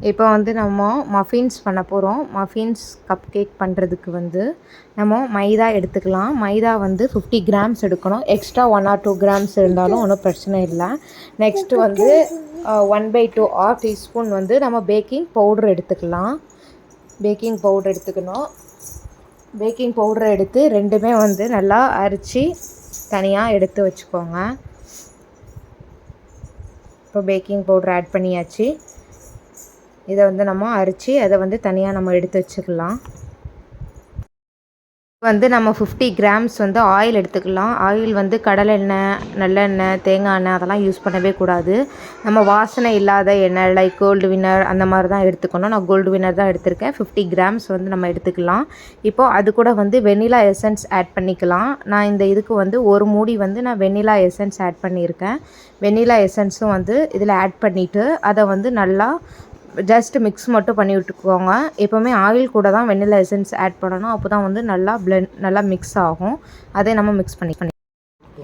இப்போ வந்து நம்ம மஃபின்ஸ் பண்ண போகிறோம். மஃபின்ஸ் கப் கேக் பண்ணுறதுக்கு வந்து நம்ம மைதா எடுத்துக்கலாம். மைதா வந்து 50 கிராம்ஸ் எடுக்கணும். எக்ஸ்ட்ரா 1 ஆர் 2 கிராம்ஸ் இருந்தாலும் ஒன்றும் பிரச்சனை இல்லை. நெக்ஸ்ட்டு வந்து 1/2 ஆஃப் டீஸ்பூன் வந்து நம்ம பேக்கிங் பவுட்ரு எடுத்துக்கலாம். பேக்கிங் பவுட்ரு எடுத்துக்கணும். பேக்கிங் பவுட்ரு எடுத்து ரெண்டுமே வந்து நல்லா அரைச்சி தனியாக எடுத்து வச்சுக்கோங்க. இப்போ பேக்கிங் பவுட்ரு ஆட் பண்ணியாச்சு. இதை வந்து நம்ம அரைச்சி அதை வந்து தனியாக நம்ம எடுத்து வச்சுக்கலாம். வந்து நம்ம 50 கிராம்ஸ் வந்து ஆயில் எடுத்துக்கலாம். ஆயில் வந்து கடலை எண்ணெய், நல்லெண்ணெய், தேங்காய் எண்ணெய் அதெல்லாம் யூஸ் பண்ணவே கூடாது. நம்ம வாசனை இல்லாத எண்ணெய் லைக் கோல்டு வின்னர் அந்த மாதிரி தான் எடுத்துக்கணும். நான் கோல்டு வின்னர் தான் எடுத்திருக்கேன். 50 கிராம்ஸ் வந்து நம்ம எடுத்துக்கலாம். இப்போது அது கூட வந்து வெண்ணிலா எசன்ஸ் ஆட் பண்ணிக்கலாம். நான் இந்த இதுக்கு வந்து ஒரு மூடி வந்து நான் வெண்ணிலா எசன்ஸ் ஆட் பண்ணியிருக்கேன். வெண்ணிலா எசன்ஸும் வந்து இதில் ஆட் பண்ணிவிட்டு அதை வந்து நல்லா ஜஸ்ட் மிக்ஸ் மட்டும் பண்ணி விட்டுக்கோங்க. எப்போவுமே ஆயில் கூட தான் வெண்ணிலா எசன்ஸ் ஆட் பண்ணணும். அப்போ தான் வந்து நல்லா மிக்ஸ் ஆகும். அதை நம்ம மிக்ஸ் பண்ணி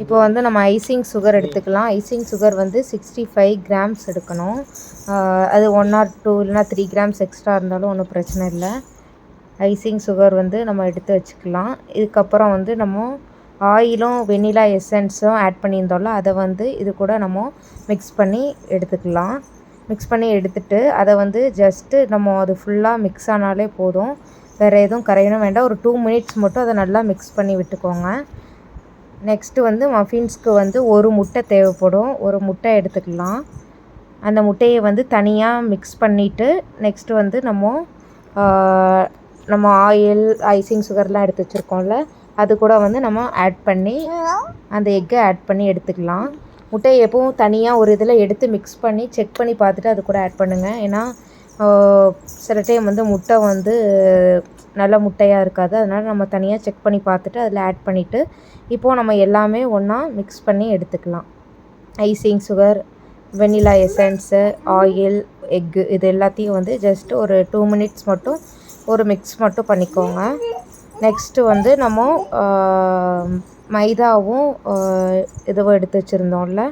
இப்போ வந்து நம்ம ஐசிங் சுகர் எடுத்துக்கலாம். ஐசிங் சுகர் வந்து 65 கிராம்ஸ் எடுக்கணும். அது 1 ஆர் 2 இல்லைனா 3 கிராம்ஸ் எக்ஸ்ட்ரா இருந்தாலும் ஒன்றும் பிரச்சனை இல்லை. ஐசிங் சுகர் வந்து நம்ம எடுத்து வச்சுக்கலாம். இதுக்கப்புறம் வந்து நம்ம ஆயிலும் வெண்ணிலா எசன்ஸும் ஆட் பண்ணியிருந்தோம்ல, அதை வந்து இது கூட நம்ம மிக்ஸ் பண்ணி எடுத்துக்கலாம். மிக்ஸ் பண்ணி எடுத்துகிட்டு அதை வந்து ஜஸ்ட்டு நம்ம அது ஃபுல்லாக மிக்ஸ் ஆனாலே போதும். வேறு எதுவும் கரையணும் வேண்டாம். ஒரு 2 மினிட்ஸ் மட்டும் அதை நல்லா மிக்ஸ் பண்ணி விட்டுக்கோங்க. நெக்ஸ்ட்டு வந்து மஃபின்ஸ்க்கு வந்து ஒரு முட்டை தேவைப்படும். ஒரு முட்டை எடுத்துக்கலாம். அந்த முட்டையை வந்து தனியாக மிக்ஸ் பண்ணிவிட்டு நெக்ஸ்ட்டு வந்து நம்ம ஆயில் ஐசிங் சுகர்லாம் எடுத்து வச்சுருக்கோம்ல, அது கூட வந்து நம்ம ஆட் பண்ணி அந்த எக்கை ஆட் பண்ணி எடுத்துக்கலாம். முட்டையை எப்பவும் தனியாக ஒரு இதில் எடுத்து மிக்ஸ் பண்ணி செக் பண்ணி பார்த்துட்டு அது கூட ஆட் பண்ணுங்கள். ஏன்னா சில டைம் வந்து முட்டை வந்து நல்ல முட்டையாக இருக்காது. அதனால் நம்ம தனியாக செக் பண்ணி பார்த்துட்டு அதில் ஆட் பண்ணிவிட்டு இப்போது நம்ம எல்லாமே ஒன்றா மிக்ஸ் பண்ணி எடுத்துக்கலாம். ஐசிங் சுகர், வெண்ணிலா எசன்ஸு, ஆயில், எக்கு இது எல்லாத்தையும் வந்து ஜஸ்ட்டு ஒரு 2 மினிட்ஸ் மட்டும் ஒரு மிக்ஸ் மட்டும் பண்ணிக்கோங்க. நெக்ஸ்ட்டு வந்து நம்ம மைதாவும் இதுவும் எடுத்து வச்சுருந்தோம்ல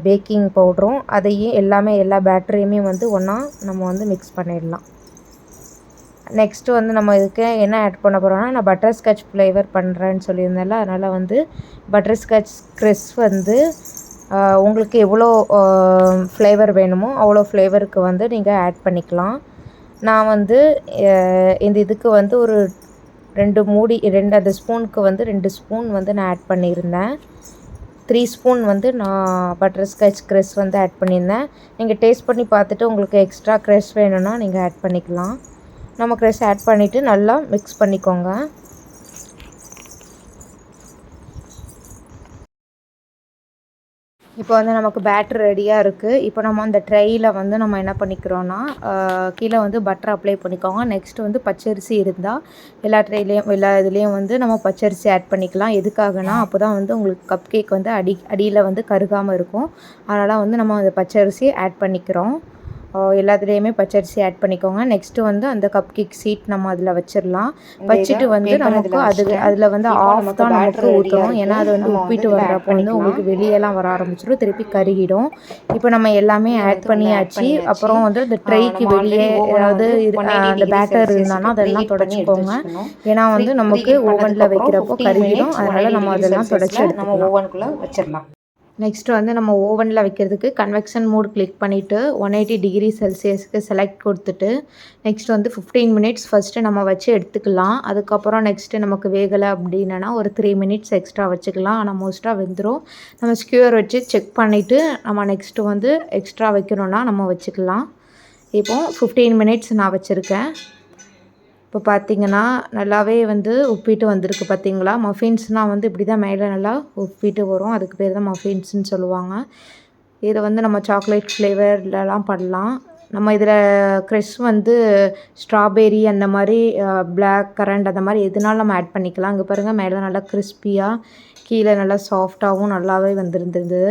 பேக்கிங் பவுடரும், அதையும் எல்லா பேட்டரியுமே வந்து ஒன்றா நம்ம வந்து மிக்ஸ் பண்ணிடலாம். நெக்ஸ்ட்டு வந்து நம்ம இதுக்கு என்ன ஆட் பண்ண போகிறோம்னா, நான் பட்டர் ஸ்காட்ச் ஃப்ளேவர் பண்ணுறேன்னு சொல்லியிருந்தேன்ல, அதனால் வந்து பட்டர் ஸ்காட்ச் கிறிஸ் வந்து உங்களுக்கு எவ்வளோ ஃப்ளேவர் வேணுமோ அவ்வளோ ஃப்ளேவருக்கு வந்து நீங்கள் ஆட் பண்ணிக்கலாம். நான் வந்து இந்த இதுக்கு வந்து ஒரு 2 அந்த ஸ்பூனுக்கு வந்து 2 ஸ்பூன் வந்து நான் ஆட் பண்ணியிருந்தேன். 3 ஸ்பூன் வந்து நான் பட்டர் ஸ்காட்ச் கிரஸ் வந்து ஆட் பண்ணியிருந்தேன். நீங்கள் டேஸ்ட் பண்ணி பார்த்துட்டு உங்களுக்கு எக்ஸ்ட்ரா கிரஸ் வேணும்னா நீங்கள் ஆட் பண்ணிக்கலாம். நம்ம கிரஸ் ஆட் பண்ணிவிட்டு நல்லா மிக்ஸ் பண்ணிக்கோங்க. இப்போ வந்து நமக்கு பேட்டர் ரெடியாக இருக்குது. இப்போ நம்ம அந்த ட்ரையில் வந்து நம்ம என்ன பண்ணிக்கிறோன்னா, கீழே வந்து பட்டர் அப்ளை பண்ணிக்கோங்க. நெக்ஸ்ட்டு வந்து பச்சரிசி இருந்தால் எல்லா ட்ரைலேயும் எல்லா இதுலேயும் வந்து நம்ம பச்சரிசி ஆட் பண்ணிக்கலாம். எதுக்காகனா அப்போ தான் வந்து உங்களுக்கு கப் கேக் வந்து அடியில் வந்து கருகாமல் இருக்கும். அதனால் வந்து நம்ம அந்த பச்சரிசி ஆட் பண்ணிக்கிறோம். எல்லாத்துலேயுமே பச்சரிசி ஆட் பண்ணிக்கோங்க. நெக்ஸ்ட்டு வந்து அந்த கப் கேக் சீட் நம்ம அதில் வச்சிடலாம். வச்சுட்டு வந்து நமக்கு அதில் வந்து ஆஃப் தான் நமக்கு ஊற்றணும். ஏன்னா அது வந்து உப்பிட்டு வர்றப்போ வந்து உங்களுக்கு வெளியெல்லாம் வர ஆரம்பிச்சிடும், திருப்பி கருகிடும். இப்போ நம்ம எல்லாமே ஆட் பண்ணியாச்சு. அப்புறம் வந்து அந்த ட்ரைக்கு வெளியே ஏதாவது அந்த பேட்டர் இருந்தாலும் அதெல்லாம் தொடச்சிக்கோங்க. ஏன்னா வந்து நமக்கு ஓவனில் வைக்கிறப்போ கருகிடும். அதனால் நம்ம அதெல்லாம் தொடச்சி நம்ம ஓவனுக்குள்ளே வச்சிடலாம். நெக்ஸ்ட்டு வந்து நம்ம ஓவனில் வைக்கிறதுக்கு கன்வெக்ஷன் மோட் கிளிக் பண்ணிவிட்டு 180 டிகிரி செல்சியஸ்க்கு செலக்ட் கொடுத்துட்டு நெக்ஸ்ட் வந்து 15 மினிட்ஸ் ஃபஸ்ட்டு நம்ம வச்சு எடுத்துக்கலாம். அதுக்கப்புறம் நெக்ஸ்ட்டு நமக்கு வேகலை அப்படின்னா ஒரு 3 மினிட்ஸ் எக்ஸ்ட்ரா வச்சுக்கலாம். ஆனால் மோஸ்ட்டாக வெந்துடும். நம்ம ஸ்கியூர் வச்சு செக் பண்ணிவிட்டு நம்ம நெக்ஸ்ட்டு வந்து எக்ஸ்ட்ரா வைக்கணுன்னா நம்ம வச்சுக்கலாம். இப்போது 15 மினிட்ஸ் நான் வச்சுருக்கேன். இப்போ பார்த்திங்கன்னா நல்லாவே வந்து உப்பிட்டு வந்திருக்கு பார்த்திங்களா. மஃபின்ஸ்னால் வந்து இப்படி தான் மேலே நல்லா உப்பிட்டு வரும். அதுக்கு பேர் தான் மஃபின்ஸ்னு சொல்லுவாங்க. இதை வந்து நம்ம சாக்லேட் ஃப்ளேவர்லலாம் பண்ணலாம். நம்ம இதில் க்ரஷ் வந்து ஸ்ட்ராபெரி அந்த மாதிரி பிளாக் கரண்ட் அந்த மாதிரி எதுனாலும் நம்ம ஆட் பண்ணிக்கலாம். இங்கே பாருங்கள் மேலே நல்லா கிறிஸ்பியாக கீழே நல்லா சாஃப்டாகவும் நல்லாவே வந்துருந்தது.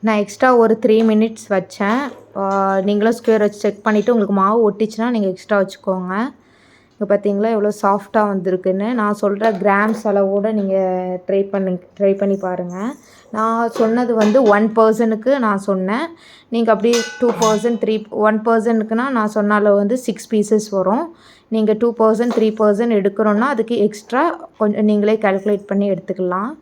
நான் எக்ஸ்ட்ரா ஒரு 3 மினிட்ஸ் வச்சேன். நீங்களும் ஸ்கொயர் வச்சு செக் பண்ணிவிட்டு உங்களுக்கு மாவு ஒட்டிச்சுன்னா நீங்கள் எக்ஸ்ட்ரா வச்சுக்கோங்க. இங்கே பார்த்தீங்களா எவ்வளோ சாஃப்டாக வந்திருக்குன்னு. நான் சொல்கிற கிராம்ஸ் அளவோடு நீங்கள் ட்ரை பண்ணி பாருங்கள். நான் சொன்னது வந்து 1 பர்சனுக்கு நான் சொன்னேன். நீங்கள் அப்படி 2 1 பர்சனுக்குனா நான் சொன்ன அளவு வந்து 6 பீசஸ் வரும். நீங்கள் 2 3 எடுக்கிறோன்னா அதுக்கு எக்ஸ்ட்ரா கொஞ்சம் நீங்களே கால்குலேட் பண்ணி எடுத்துக்கலாம்.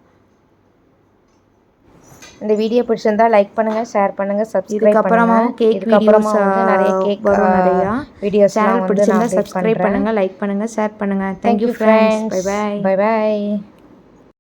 இந்த வீடியோ பிடிச்சிருந்தா லைக் பண்ணுங்கள், ஷேர் பண்ணுங்கள், சப்ஸ்கிரைப் பண்ணுங்கள். கேக் வீடியோஸ் நிறைய கேக் வரும், நிறையா வீடியோஸ் சேனல் பிடிச்சிருந்தா சப்ஸ்கிரைப் பண்ணுங்கள், லைக் பண்ணுங்கள், ஷேர் பண்ணுங்கள். Thank you friends. Bye by.